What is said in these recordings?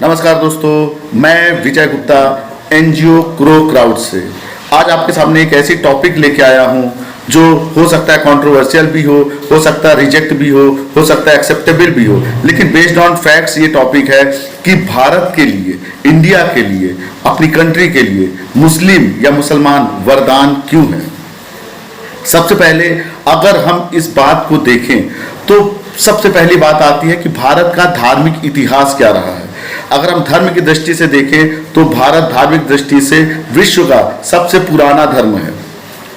नमस्कार दोस्तों, मैं विजय गुप्ता एनजीओ क्रो क्राउड से आज आपके सामने एक ऐसी टॉपिक लेके आया हूं जो हो सकता है कंट्रोवर्शियल भी हो सकता है रिजेक्ट भी हो सकता है एक्सेप्टेबल भी हो, लेकिन बेस्ड ऑन फैक्ट्स ये टॉपिक है कि भारत के लिए, इंडिया के लिए, अपनी कंट्री के लिए मुस्लिम या मुसलमान वरदान क्यों है। सबसे पहले अगर हम इस बात को देखें तो सबसे पहली बात आती है कि भारत का धार्मिक इतिहास क्या रहा है। अगर हम धर्म की दृष्टि से देखें तो भारत धार्मिक दृष्टि से विश्व का सबसे पुराना धर्म है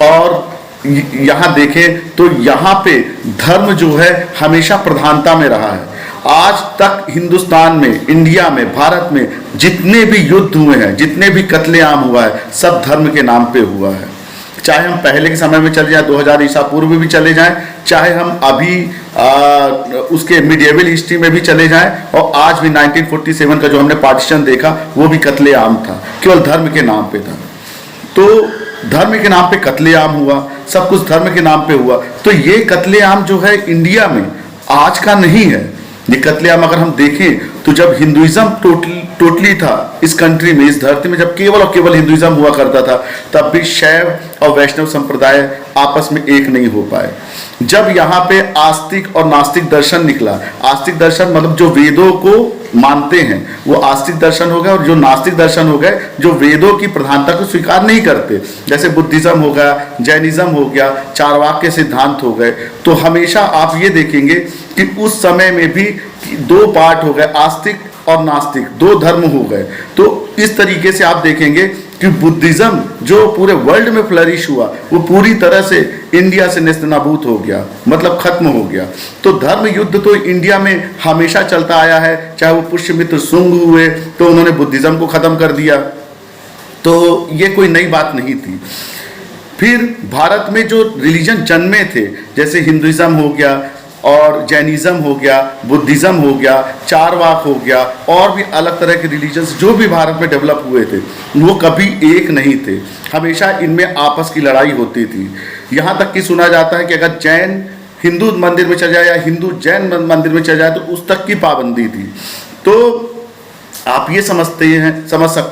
और यहाँ देखें तो यहाँ पे धर्म जो है हमेशा प्रधानता में रहा है। आज तक हिंदुस्तान में, इंडिया में, भारत में जितने भी युद्ध हुए हैं, जितने भी कत्लेआम हुआ है, सब धर्म के नाम पे हुआ है। चाहे हम पहले के समय में चले जाएं, 2000 ईसा पूर्व में भी चले जाएं, चाहे हम अभी उसके मिडिएवल हिस्ट्री में भी चले जाएं, और आज भी 1947 का जो हमने पार्टीशन देखा वो भी कत्लेआम था, केवल धर्म के नाम पे था। तो धर्म के नाम पे कत्लेआम हुआ, सब कुछ धर्म के नाम पे हुआ। तो ये कत्लेआम जो है इंडिया में आज का नहीं है। ये कत्लेआम अगर हम देखें तो जब हिंदुइज्म टोटली था इस कंट्री में, इस धरती में, जब केवल और केवल हिंदुइज्म हुआ करता था, तब भी शैव और वैष्णव संप्रदाय आपस में एक नहीं हो पाए। जब यहाँ पे आस्तिक और नास्तिक दर्शन निकला, आस्तिक दर्शन मतलब जो वेदों को मानते हैं वो आस्तिक दर्शन हो गए, और जो नास्तिक दर्शन हो गए जो वेदों की प्रधानता को स्वीकार नहीं करते, जैसे बुद्धिज्म हो गया, जैनिज्म हो गया, चारवाक के सिद्धांत हो गए। तो हमेशा आप ये देखेंगे कि उस समय में भी दो पार्ट हो गए, आस्तिक और नास्तिक, दो धर्म हो गए। तो इस तरीके से आप देखेंगे कि बुद्धिज्म जो पूरे वर्ल्ड में फ्लरिश हुआ वो पूरी तरह से इंडिया से नेस्तनाबूत हो गया, मतलब खत्म हो गया। तो धर्म युद्ध तो इंडिया में हमेशा चलता आया है। चाहे वो पुष्यमित्र शुंग हुए तो उन्होंने बुद्धिज्म को खत्म कर दिया, तो ये कोई नई बात नहीं थी। फिर भारत में जो रिलीजन जन्मे थे, जैसे हिंदुइज्म हो गया और जैनिज्म हो गया, बुद्धिज्म हो गया, चारवाक हो गया, और भी अलग तरह के रिलीजन्स जो भी भारत में डेवलप हुए थे, वो कभी एक नहीं थे। हमेशा इनमें आपस की लड़ाई होती थी। यहाँ तक कि सुना जाता है कि अगर जैन हिंदू मंदिर में चल जाए या हिंदू जैन मंदिर में चल जाए तो उस तक की पाबंदी थी। तो आप ये समझ सकते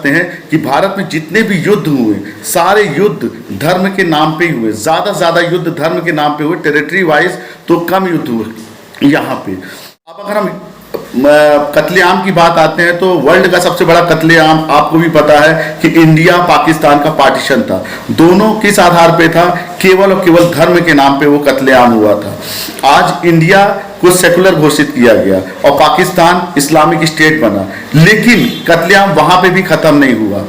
हैं कि भारत में जितने भी युद्ध हुए, सारे युद्ध धर्म के नाम पे ही हुए। ज़्यादा युद्ध धर्म के नाम पे हुए, टेरिटरी वाइज तो कम युद्ध हुए यहाँ पे। अब अगर हम कत्लेआम की बात आते हैं तो वर्ल्ड का सबसे बड़ा कत्लेआम आपको भी पता है कि इंडिया पाकिस्तान का पार्टीशन था। दोनों किस आधार पे था? केवल और केवल धर्म के नाम पे वो कत्लेआम हुआ था। आज इंडिया को सेकुलर घोषित किया गया और पाकिस्तान इस्लामिक स्टेट बना, लेकिन कत्लेआम वहां पे भी खत्म नहीं हुआ।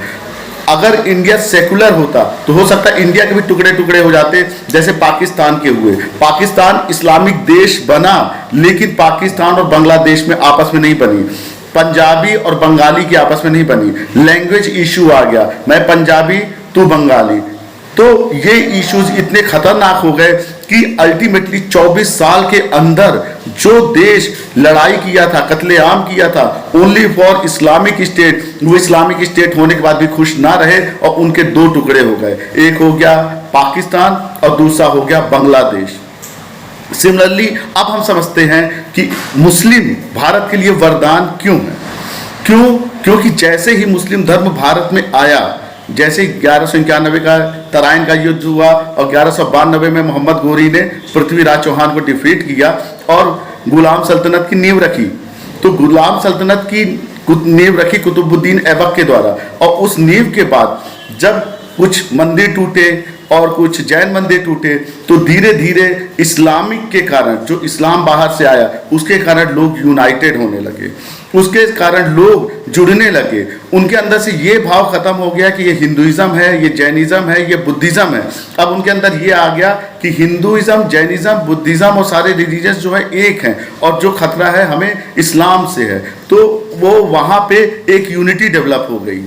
अगर इंडिया सेकुलर होता तो हो सकता है इंडिया के भी टुकड़े टुकड़े हो जाते, जैसे पाकिस्तान के हुए। पाकिस्तान इस्लामिक देश बना, लेकिन पाकिस्तान और बांग्लादेश में आपस में नहीं बनी, पंजाबी और बंगाली की आपस में नहीं बनी। लैंग्वेज इशू आ गया, मैं पंजाबी तू बंगाली। तो ये इश्यूज इतने खतरनाक हो गए कि अल्टीमेटली 24 साल के अंदर जो देश लड़ाई किया था, कत्लेआम किया था ओनली फॉर इस्लामिक स्टेट, वो इस्लामिक स्टेट होने के बाद भी खुश ना रहे और उनके दो टुकड़े हो गए। एक हो गया पाकिस्तान और दूसरा हो गया बांग्लादेश। सिमिलरली अब हम समझते हैं कि मुस्लिम भारत के लिए वरदान क्यों है। क्योंकि जैसे ही मुस्लिम धर्म भारत में आया, जैसे 1191 का तराइन का युद्ध हुआ और 1192 में मोहम्मद गोरी ने पृथ्वीराज चौहान को डिफीट किया और गुलाम सल्तनत की नींव रखी। तो गुलाम सल्तनत की नींव रखी कुतुबुद्दीन ऐबक के द्वारा, और उस नींव के बाद जब कुछ मंदिर टूटे और कुछ जैन मंदिर टूटे, तो धीरे धीरे इस्लामिक के कारण, जो इस्लाम बाहर से आया उसके कारण लोग यूनाइटेड होने लगे, उसके कारण लोग जुड़ने लगे। उनके अंदर से ये भाव खत्म हो गया कि ये हिंदुइज्म है, ये जैनिज्म है, ये बुद्धिज्म है। अब उनके अंदर ये आ गया कि हिंदुइज्म, जैनिज्म, बुद्धिज्म और सारे रिलीजियस जो है एक हैं, और जो खतरा है हमें इस्लाम से है। तो वो वहाँ पे एक यूनिटी डेवलप हो गई।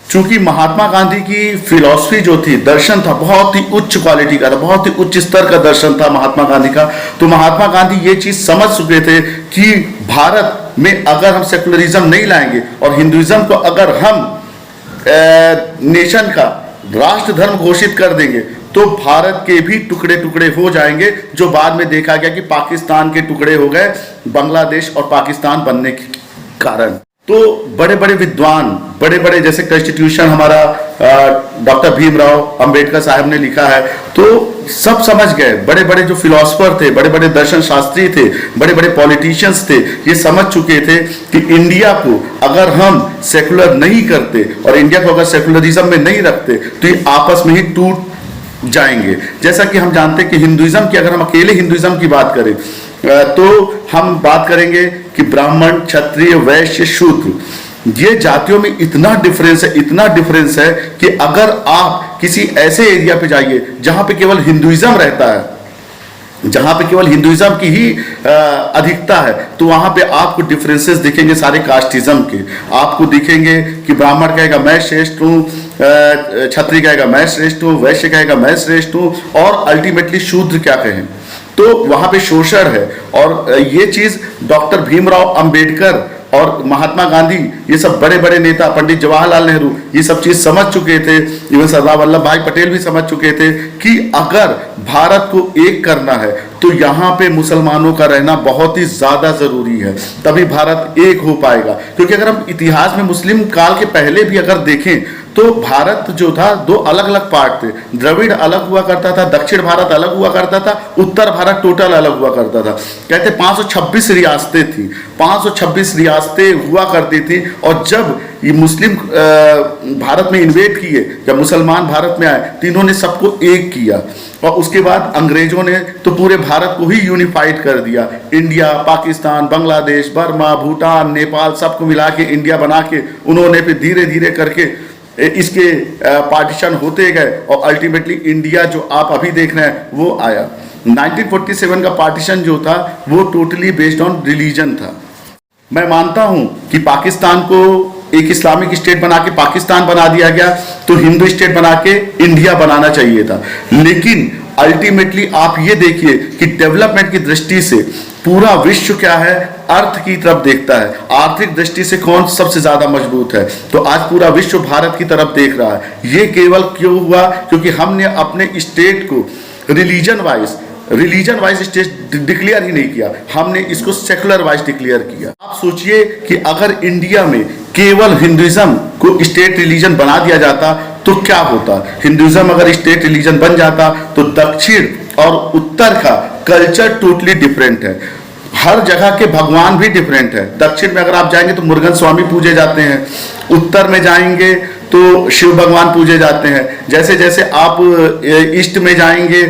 चूंकि महात्मा गांधी की फिलॉसफी जो थी, दर्शन था, बहुत ही उच्च क्वालिटी का था, बहुत ही उच्च स्तर का दर्शन था महात्मा गांधी का। तो महात्मा गांधी ये चीज समझ चुके थे कि भारत में अगर हम सेकुलरिज्म नहीं लाएंगे और हिंदुइज्म को अगर हम नेशन का राष्ट्र धर्म घोषित कर देंगे तो भारत के भी टुकड़े टुकड़े हो जाएंगे, जो बाद में देखा गया कि पाकिस्तान के टुकड़े हो गए बांग्लादेश और पाकिस्तान बनने के कारण। तो बड़े बड़े विद्वान, बड़े बड़े जैसे कॉन्स्टिट्यूशन हमारा डॉक्टर भीमराव अंबेडकर साहब ने लिखा है, तो सब समझ गए, बड़े बड़े जो फिलोसफर थे, बड़े बड़े दर्शन शास्त्री थे, बड़े बड़े पॉलिटिशियंस थे, ये समझ चुके थे कि इंडिया को अगर हम सेकुलर नहीं करते और इंडिया को अगर सेकुलरिज्म में नहीं रखते तो ये आपस में ही टूट जाएंगे। जैसा कि हम जानते हैं कि हिंदुइज्म की, अगर हम अकेले हिंदुइज्म की बात करें तो हम बात करेंगे कि ब्राह्मण, क्षत्रिय, वैश्य, शूद्र, ये जातियों में इतना डिफरेंस है, इतना डिफरेंस है कि अगर आप किसी ऐसे एरिया पे जाइए जहां पे केवल हिंदुइज्म रहता है, जहां पे केवल हिंदुइज्म की ही अधिकता है, तो वहां पे आपको डिफरेंसेस दिखेंगे सारे कास्टिज्म के। आपको दिखेंगे कि ब्राह्मण कहेगा मैं श्रेष्ठ हूँ, क्षत्रिय कहेगा मैं श्रेष्ठ हूँ, वैश्य कहेगा मैं श्रेष्ठ हूँ, और अल्टीमेटली शूद्र क्या कहें, तो वहां पे शोषण है। और ये चीज डॉक्टर भीमराव अंबेडकर और महात्मा गांधी, ये सब बड़े बड़े नेता, पंडित जवाहरलाल नेहरू, ये सब चीज समझ चुके थे। इवन सरदार वल्लभ भाई पटेल भी समझ चुके थे कि अगर भारत को एक करना है तो यहाँ पे मुसलमानों का रहना बहुत ही ज्यादा जरूरी है, तभी भारत एक हो पाएगा। क्योंकि अगर हम इतिहास में मुस्लिम काल के पहले भी अगर देखें तो भारत जो था दो अलग अलग पार्ट थे। द्रविड़ अलग हुआ करता था, दक्षिण भारत अलग हुआ करता था, उत्तर भारत टोटल अलग हुआ करता था। कहते 526 रियासतें थी, 526 रियासतें हुआ करती थी। और जब ये मुस्लिम भारत में इन्वेड किए, जब मुसलमान भारत में आए तो इन्होंने सबको एक किया, और उसके बाद अंग्रेजों ने तो पूरे भारत को ही यूनिफाइड कर दिया। इंडिया, पाकिस्तान, बांग्लादेश, बर्मा, भूटान, नेपाल, सबको मिला के इंडिया बना के उन्होंने फिर धीरे धीरे करके इसके पार्टीशन होते गए, और अल्टीमेटली इंडिया जो आप अभी देख रहे हैं वो आया। 1947 का पार्टीशन जो था वो टोटली बेस्ड ऑन रिलीजन था। मैं मानता हूं कि पाकिस्तान को एक इस्लामिक स्टेट बना के पाकिस्तान बना दिया गया, तो हिंदू स्टेट बना के इंडिया बनाना चाहिए था। लेकिन अल्टीमेटली आप ये देखिए कि डेवलपमेंट की दृष्टि से पूरा विश्व क्या है, अर्थ की तरफ देखता है। आर्थिक दृष्टि से कौन सबसे ज्यादा मजबूत है, तो आज पूरा विश्व भारत की तरफ देख रहा है। ये केवल क्यों हुआ, क्योंकि हमने अपने स्टेट को रिलीजन वाइज स्टेट डिक्लेयर ही नहीं किया, हमने इसको सेकुलर वाइज डिक्लेयर किया। आप सोचिए कि अगर इंडिया में केवल हिंदुइज्म को स्टेट रिलीजन बना दिया जाता तो क्या होता। हिंदुइज्म अगर स्टेट रिलीजन बन जाता तो दक्षिण और उत्तर का कल्चर टोटली डिफरेंट है, हर जगह के भगवान भी डिफरेंट है। दक्षिण में अगर आप जाएंगे तो मुरुगन स्वामी पूजे जाते हैं, उत्तर में जाएंगे तो शिव भगवान पूजे जाते हैं। जैसे जैसे आप ईस्ट में जाएंगे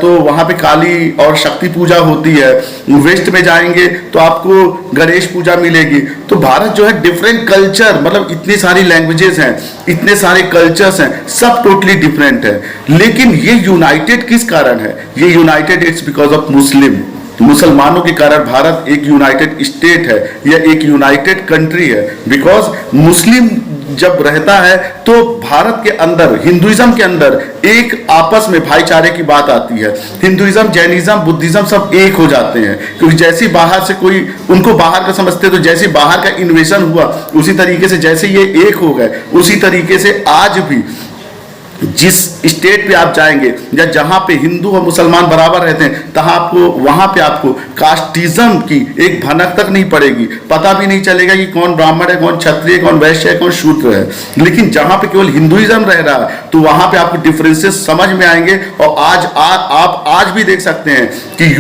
तो वहाँ पे काली और शक्ति पूजा होती है, वेस्ट में जाएंगे तो आपको गणेश पूजा मिलेगी। तो भारत जो है डिफरेंट कल्चर, मतलब इतनी सारी लैंग्वेजेस हैं, इतने सारे कल्चर्स हैं, सब टोटली डिफरेंट है। लेकिन ये यूनाइटेड किस कारण है, ये यूनाइटेड इट्स बिकॉज ऑफ मुसलमानों के कारण भारत एक यूनाइटेड स्टेट है, यह एक यूनाइटेड कंट्री है। बिकॉज मुस्लिम जब रहता है तो भारत के अंदर, हिंदुइज्म के अंदर एक आपस में भाईचारे की बात आती है। हिंदुइज्म, जैनिज्म, बुद्धिज्म सब एक हो जाते हैं, क्योंकि जैसे बाहर से कोई उनको बाहर का समझते, तो जैसे बाहर का इन्वेशन हुआ उसी तरीके से जैसे ये एक हो गए, उसी तरीके से आज भी जिस स्टेट पे आप जाएंगे या जहां पे हिंदू और मुसलमान बराबर रहते हैं, तहां आपको वहां पे आपको कास्टिज्म की एक भनक तक नहीं पड़ेगी, पता भी नहीं चलेगा कि कौन ब्राह्मण है, कौन क्षत्रिय, कौन वैश्य है, कौन शूद्र है। लेकिन जहां पे केवल हिंदुइज्म रह रहा है तो वहां पे आपको डिफरेंसेस समझ में आएंगे। और आप आज भी देख सकते हैं कि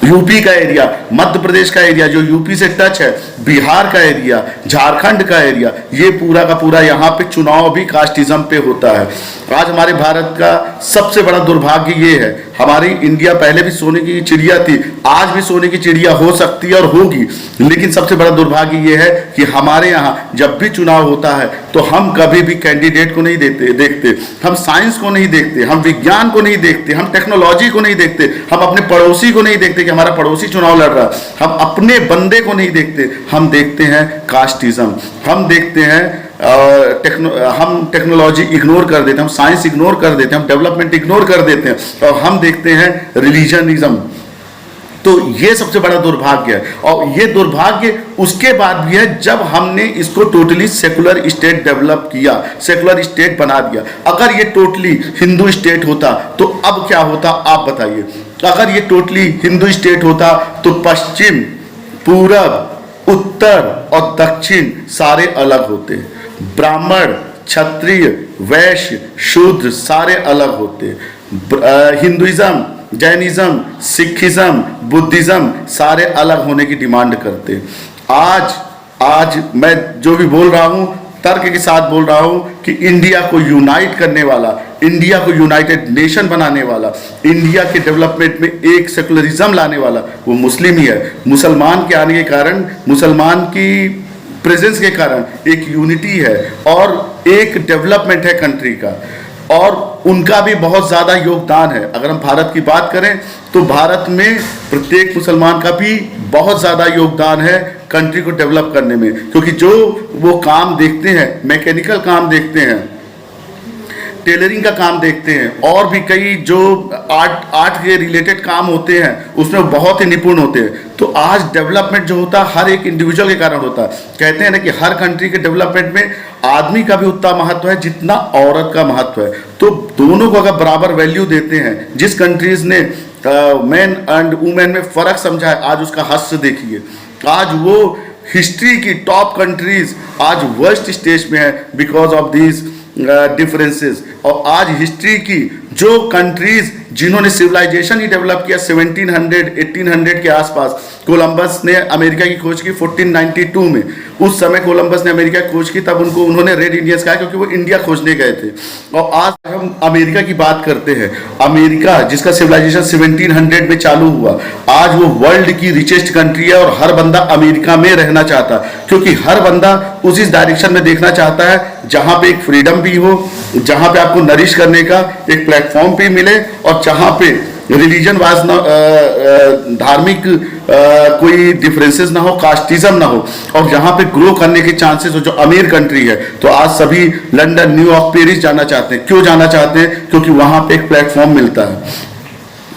यूपी का एरिया, मध्य प्रदेश का एरिया जो यूपी से टच है, बिहार का एरिया, झारखंड का एरिया, ये पूरा का पूरा यहाँ पे चुनाव भी कास्टिज्म पे होता है। आज हमारे भारत का सबसे बड़ा दुर्भाग्य ये है, हमारी इंडिया पहले भी सोने की चिड़िया थी, आज भी सोने की चिड़िया हो सकती है और होगी, लेकिन सबसे बड़ा दुर्भाग्य ये है कि हमारे यहाँ जब भी चुनाव होता है तो हम कभी भी कैंडिडेट को नहीं देखते, हम साइंस को नहीं देखते, हम विज्ञान को नहीं देखते, हम टेक्नोलॉजी को नहीं देखते, हम अपने पड़ोसी को नहीं देखते कि हमारा पड़ोसी चुनाव लड़ रहा है, हम अपने बंदे को नहीं देखते, हम देखते हैं कास्टिज्म, हम देखते हैं हम टेक्नोलॉजी इग्नोर कर देते हैं, हम साइंस इग्नोर कर देते हैं, हम डेवलपमेंट इग्नोर कर देते हैं, और हम देखते हैं रिलीजनिज्म। तो ये सबसे बड़ा दुर्भाग्य है। और ये दुर्भाग्य उसके बाद भी है जब हमने इसको टोटली सेकुलर स्टेट डेवलप किया, सेकुलर स्टेट बना दिया। अगर ये टोटली हिंदू स्टेट होता तो अब क्या होता आप बताइए। अगर ये टोटली हिंदू स्टेट होता तो पश्चिम, पूरब, उत्तर और दक्षिण सारे अलग होते, ब्राह्मण, क्षत्रिय, वैश्य, शूद्र सारे अलग होते, हिंदुइज्म, जैनिज्म, सिखिज्म, बुद्धिज्म सारे अलग होने की डिमांड करते। आज मैं जो भी बोल रहा हूं तर्क के साथ बोल रहा हूं कि इंडिया को यूनाइट करने वाला, इंडिया को यूनाइटेड नेशन बनाने वाला, इंडिया के डेवलपमेंट में एक सेकुलरिज्म लाने वाला वो मुस्लिम ही है। मुसलमान के आने के कारण, मुसलमान की प्रेजेंस के कारण एक यूनिटी है और एक डेवलपमेंट है कंट्री का, और उनका भी बहुत ज़्यादा योगदान है। अगर हम भारत की बात करें तो भारत में प्रत्येक मुसलमान का भी बहुत ज़्यादा योगदान है कंट्री को डेवलप करने में, क्योंकि जो वो काम देखते हैं, मैकेनिकल काम देखते हैं, टेलरिंग का काम देखते हैं, और भी कई जो आर्ट के रिलेटेड काम होते हैं उसमें बहुत ही निपुण होते हैं। तो आज डेवलपमेंट जो होता है हर एक इंडिविजुअल के कारण होता है। कहते हैं ना कि हर कंट्री के डेवलपमेंट में आदमी का भी उतना महत्व है जितना औरत का महत्व है। तो दोनों को अगर बराबर वैल्यू देते हैं, जिस कंट्रीज ने मैन एंड वुमेन में फर्क समझा है, आज उसका हश्र देखिए। आज वो हिस्ट्री की टॉप कंट्रीज आज वर्स्ट स्टेज में है बिकॉज ऑफ दिस डिफरेंसेस। और आज हिस्ट्री की जो कंट्रीज जिन्होंने सिविलाइजेशन ही डेवलप किया 1700 1800 के आसपास, कोलंबस ने अमेरिका की खोज की 1492 में। उस समय कोलंबस ने अमेरिका की खोज की, तब उन्होंने रेड इंडियंस कहा क्योंकि वो इंडिया खोजने गए थे। और आज हम अमेरिका की बात करते हैं, अमेरिका जिसका सिविलाइजेशन 1700 में चालू हुआ, आज वो वर्ल्ड की रिचेस्ट कंट्री है और हर बंदा अमेरिका में रहना चाहता, क्योंकि हर बंदा उसी डायरेक्शन में देखना चाहता है जहां पे एक फ्रीडम भी हो, जहां पे आपको नरिश करने का एक प्लेटफॉर्म भी मिले, और जहां पे रिलीजन वाज धार्मिक कोई डिफरेंसेस ना हो, कास्टिज्म ना हो, और जहां पे ग्रो करने के चांसेस हो। जो अमीर कंट्री है, तो आज सभी लंदन, न्यूयॉर्क, पेरिस जाना चाहते हैं। क्यों जाना चाहते हैं? क्योंकि वहां पे एक प्लेटफॉर्म मिलता है,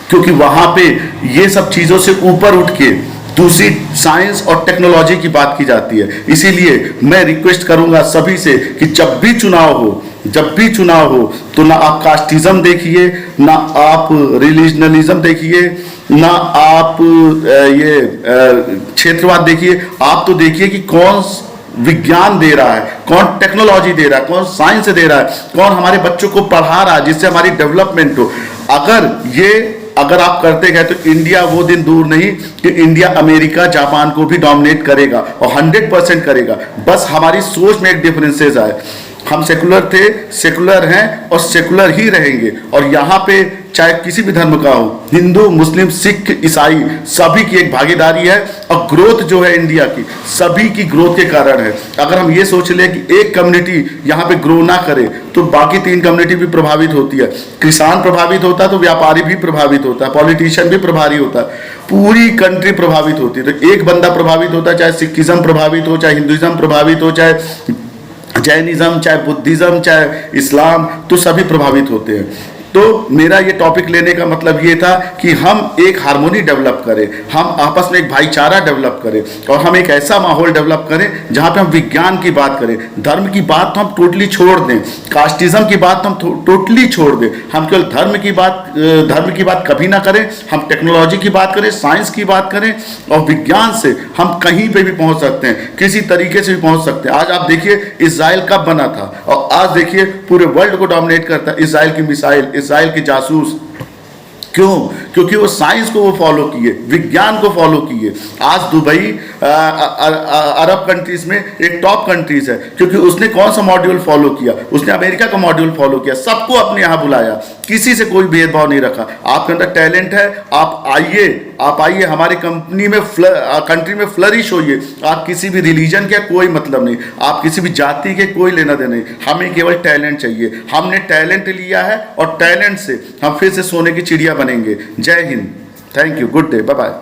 क्योंकि वहां पे ये सब चीजों से ऊपर उठ के दूसरी साइंस और टेक्नोलॉजी की बात की जाती है। इसीलिए मैं रिक्वेस्ट करूंगा सभी से कि जब भी चुनाव हो तो ना आप कास्टिज्म देखिए, ना आप रिलीजनलिज्म देखिए, ना आप ये क्षेत्रवाद देखिए। आप तो देखिए कि कौन विज्ञान दे रहा है, कौन टेक्नोलॉजी दे रहा है, कौन साइंस दे रहा है, कौन हमारे बच्चों को पढ़ा रहा है जिससे हमारी डेवलपमेंट हो। अगर आप करते गए तो इंडिया वो दिन दूर नहीं कि इंडिया अमेरिका, जापान को भी डोमिनेट करेगा, और 100% करेगा। बस हमारी सोच में एक डिफरेंसेस आए। हम सेकुलर थे, सेकुलर हैं और सेकुलर ही रहेंगे। और यहाँ पे चाहे किसी भी धर्म का हो, हिंदू, मुस्लिम, सिख, ईसाई, सभी की एक भागीदारी है। और ग्रोथ जो है इंडिया की, सभी की ग्रोथ के कारण है। अगर हम ये सोच लें कि एक कम्युनिटी यहाँ पे ग्रो ना करे तो बाकी 3 कम्युनिटी भी प्रभावित होती है। किसान प्रभावित होता है तो व्यापारी भी प्रभावित होता है, पॉलिटिशियन भी प्रभावित होता है, पूरी कंट्री प्रभावित होती है। तो एक बंदा प्रभावित होता है, चाहे सिखिज्म प्रभावित हो, चाहे हिंदुइज्म प्रभावित हो, चाहे जैनिज्म, चाहे बुद्धिज्म, चाहे इस्लाम, तो सभी प्रभावित होते हैं। तो मेरा ये टॉपिक लेने का मतलब ये था कि हम एक हार्मोनी डेवलप करें, हम आपस में एक भाईचारा डेवलप करें, और हम एक ऐसा माहौल डेवलप करें जहाँ पे हम विज्ञान की बात करें। धर्म की बात तो हम टोटली छोड़ दें, कास्टिज्म की बात तो हम टोटली छोड़ दें। हम केवल धर्म की बात कभी ना करें। हम टेक्नोलॉजी की बात करें, साइंस की बात करें, और विज्ञान से हम कहीं पे भी पहुंच सकते हैं, किसी तरीके से भी पहुंच सकते हैं। आज आप देखिए इजराइल कब बना था, और आज देखिए पूरे वर्ल्ड को डोमिनेट करता है इजराइल की मिसाइल, इजराइल के जासूस। क्यों? क्योंकि वो साइंस को वो फॉलो किए, विज्ञान को फॉलो किए। आज दुबई अरब कंट्रीज में एक टॉप कंट्रीज है, क्योंकि उसने कौन सा मॉड्यूल फॉलो किया? उसने अमेरिका का मॉड्यूल फॉलो किया, सबको अपने यहाँ बुलाया, किसी से कोई भेदभाव नहीं रखा। आपके अंदर टैलेंट है, आप आइए हमारी कंट्री में फ्लरिश होइए। आप किसी भी रिलीजन का कोई मतलब नहीं, आप किसी भी जाति के कोई लेना देना नहीं, हमें केवल टैलेंट चाहिए। हमने टैलेंट लिया है और टैलेंट से हम फिर से सोने की चिड़िया बनेंगे। जय Hind, thank you, good day, bye bye.